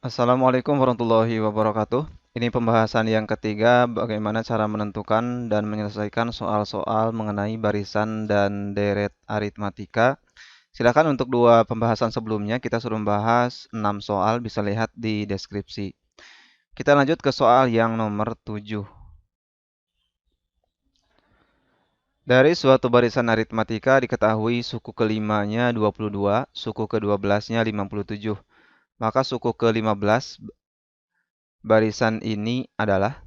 Assalamualaikum warahmatullahi wabarakatuh. Ini pembahasan yang ketiga, bagaimana cara menentukan dan menyelesaikan soal-soal mengenai barisan dan deret aritmatika. Silakan untuk dua pembahasan sebelumnya, kita sudah membahas 6 soal, bisa lihat di deskripsi. Kita lanjut ke soal yang nomor 7. Dari suatu barisan aritmatika diketahui suku kelimanya 22, suku ke-12-nya 57. Maka suku ke-15 barisan ini adalah.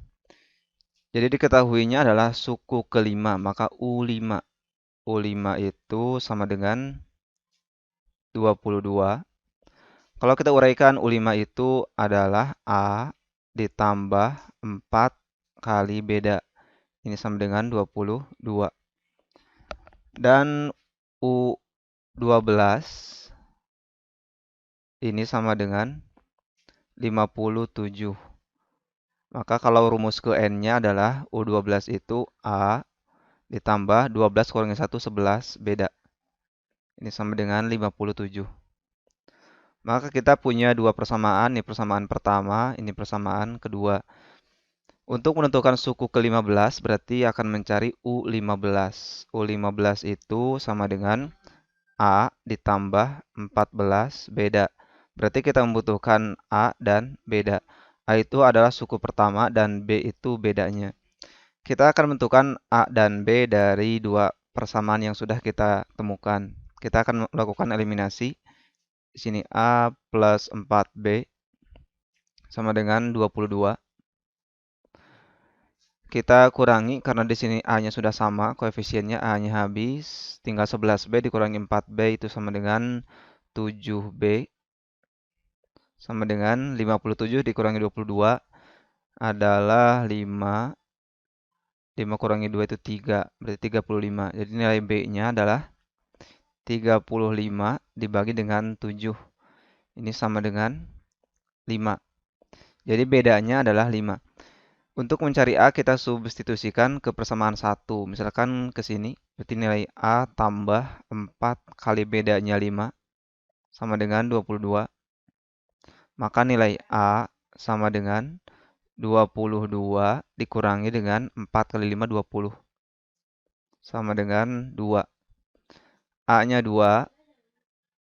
Jadi diketahuinya adalah suku kelima, maka U5. U5 itu sama dengan 22. Kalau kita uraikan U5 itu adalah A ditambah 4 kali beda. Ini sama dengan 22. Dan U12 ini sama dengan 57. Maka kalau rumus ke N-nya adalah U12 itu A ditambah 12 kurangi 1, 11 beda. Ini sama dengan 57. Maka kita punya dua persamaan, ini persamaan pertama, ini persamaan kedua. Untuk menentukan suku ke-15 berarti akan mencari U15. U15 itu sama dengan A ditambah 14 beda. Berarti kita membutuhkan A dan beda. A itu adalah suku pertama dan B itu bedanya. Kita akan menentukan A dan B dari dua persamaan yang sudah kita temukan. Kita akan melakukan eliminasi. Di sini A plus 4B sama dengan 22. Kita kurangi karena di sini A-nya sudah sama, koefisiennya A-nya habis. Tinggal 11B dikurangi 4B itu sama dengan 7B. Sama dengan 57 dikurangi 22 adalah 5. 5 kurangi 2 itu 3, berarti 35. Jadi nilai B-nya adalah 35 dibagi dengan 7. Ini sama dengan 5. Jadi bedanya adalah 5. Untuk mencari A, kita substitusikan ke persamaan 1. Misalkan ke sini, berarti nilai A tambah 4 kali bedanya 5 sama dengan 22. Maka nilai A sama dengan 22 dikurangi dengan 4 kali 5, 20. Sama dengan 2. A-nya 2,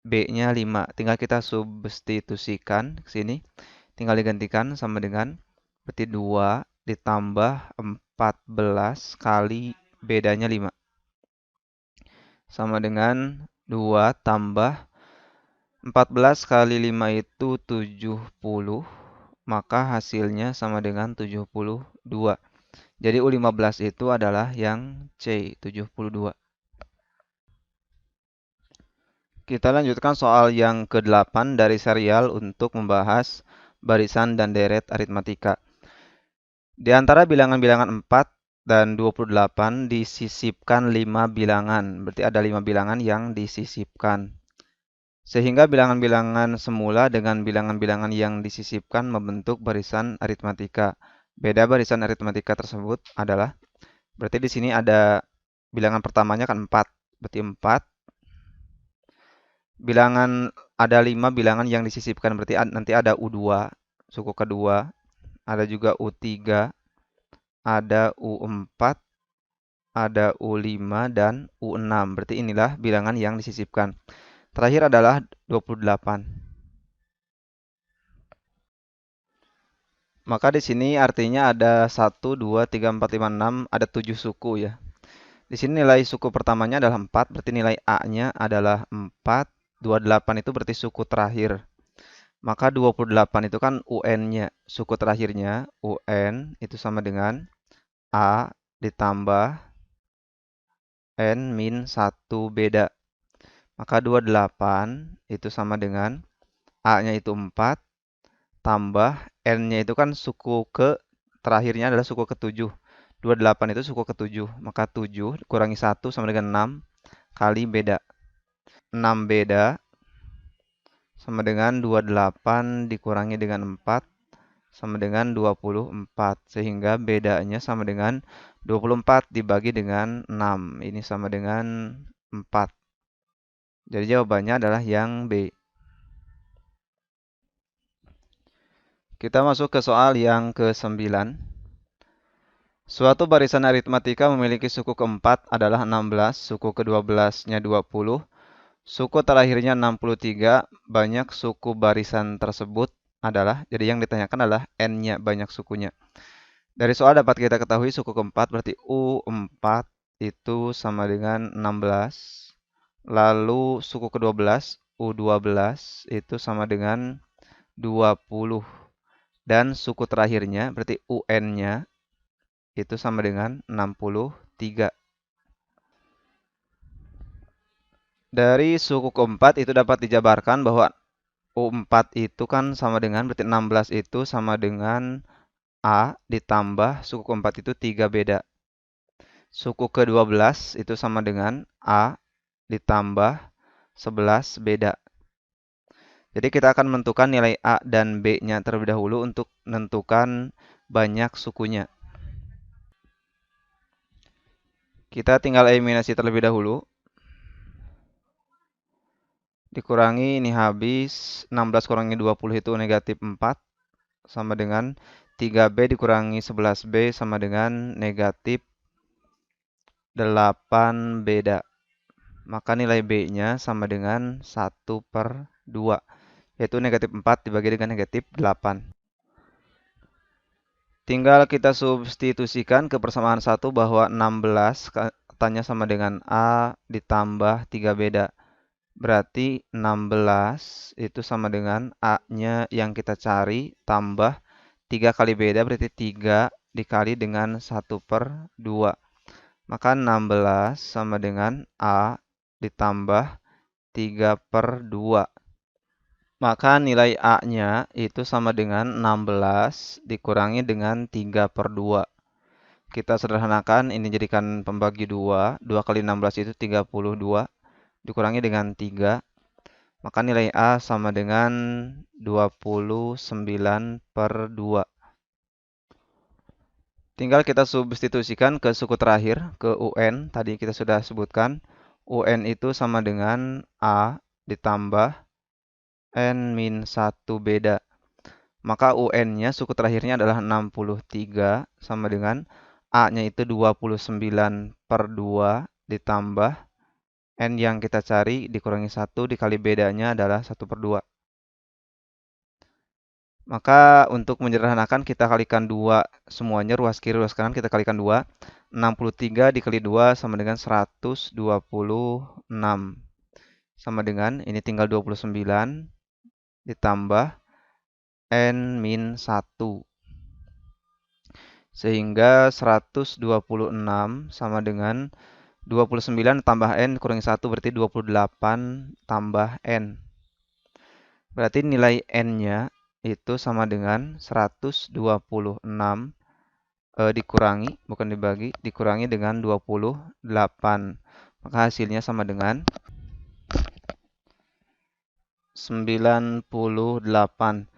B-nya 5. Tinggal kita substitusikan ke sini. Tinggal digantikan sama dengan berarti 2 ditambah 14 kali bedanya 5. Sama dengan 2 tambah 14 kali 5 itu 70. Maka hasilnya sama dengan 72. Jadi U15 itu adalah yang C, 72. Kita lanjutkan soal yang ke-8 dari serial untuk membahas barisan dan deret aritmatika. Di antara bilangan-bilangan 4 dan 28 disisipkan 5 bilangan. Berarti ada 5 bilangan yang disisipkan. Sehingga bilangan-bilangan semula dengan bilangan-bilangan yang disisipkan membentuk barisan aritmatika. Beda barisan aritmatika tersebut adalah, berarti di sini ada bilangan pertamanya kan 4. Berarti 4. Bilangan ada 5 bilangan yang disisipkan. Berarti nanti ada U2, suku kedua. Ada juga U3, ada U4, ada U5 dan U6. Berarti inilah bilangan yang disisipkan. Terakhir adalah 28. Maka di sini artinya ada 1, 2, 3, 4, 5, 6, ada 7 suku ya. Di sini nilai suku pertamanya adalah 4, berarti nilai A-nya adalah 4. 28 itu berarti suku terakhir. Maka 28 itu kan UN-nya, suku terakhirnya. UN itu sama dengan A ditambah N min 1 beda. Maka 28 itu sama dengan A-nya itu 4 tambah N-nya itu kan suku ke terakhirnya adalah suku ke-7. 28 itu suku ke-7. Maka 7 kurangi 1 sama dengan 6 kali beda. 6 beda sama dengan 28 dikurangi dengan 4 sama dengan 24. Sehingga bedanya sama dengan 24 dibagi dengan 6. Ini sama dengan 4. Jadi jawabannya adalah yang B. Kita masuk ke soal yang ke-9. Suatu barisan aritmatika memiliki suku keempat adalah 16, suku ke-12-nya 20, suku terakhirnya 63, banyak suku barisan tersebut adalah, jadi yang ditanyakan adalah n-nya, banyak sukunya. Dari soal dapat kita ketahui suku keempat berarti U4 itu sama dengan 16. Lalu suku ke-12, U12 itu sama dengan 20. Dan suku terakhirnya berarti UN-nya itu sama dengan 63. Dari suku keempat itu dapat dijabarkan bahwa U4 itu kan sama dengan, berarti 16 itu sama dengan A ditambah suku keempat itu 3 beda. Suku ke-12 itu sama dengan A ditambah 11 beda. Jadi kita akan menentukan nilai A dan B-nya terlebih dahulu untuk menentukan banyak sukunya. Kita tinggal eliminasi terlebih dahulu. Dikurangi ini habis 16 kurangi 20 itu negatif 4 sama dengan 3B dikurangi 11B sama dengan negatif 8 beda. Maka nilai B-nya sama dengan 1/2, yaitu negatif 4 dibagi dengan negatif 8. Tinggal kita substitusikan ke persamaan 1 bahwa 16 katanya sama dengan A ditambah 3 beda. Berarti 16 itu sama dengan A-nya yang kita cari tambah 3 kali beda berarti 3 dikali dengan 1/2. Maka 16 sama dengan A ditambah 3/2. Maka nilai A-nya itu sama dengan 16 dikurangi dengan 3/2. Kita sederhanakan, ini jadikan pembagi 2. 2 kali 16 itu 32. Dikurangi dengan 3. Maka nilai A sama dengan 29/2. Tinggal kita substitusikan ke suku terakhir, ke UN. Tadi kita sudah sebutkan. UN itu sama dengan A ditambah N-1 beda. Maka UN-nya, suku terakhirnya adalah 63 sama dengan A-nya itu 29/2 ditambah N yang kita cari dikurangi 1 dikali bedanya adalah 1/2. Maka untuk menyederhanakan kita kalikan 2 semuanya, ruas kiri ruas kanan kita kalikan 2. 63 dikali 2 sama dengan 126. Sama dengan ini tinggal 29 ditambah N-1. Sehingga 126 sama dengan 29 tambah N kurangi 1 berarti 28 tambah N. Berarti nilai N-nya itu sama dengan 126 dikurangi, bukan dibagi, dikurangi dengan 28. Maka hasilnya sama dengan 98.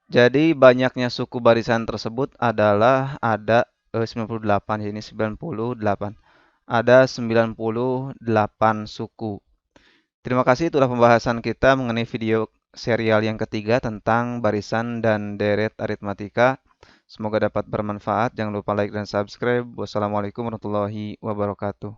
Jadi banyaknya suku barisan tersebut adalah ada 98, ini 98. Ada 98 suku. Terima kasih, itulah pembahasan kita mengenai video serial yang ketiga tentang barisan dan deret aritmatika. Semoga dapat bermanfaat. Jangan lupa like dan subscribe. Wassalamualaikum warahmatullahi wabarakatuh.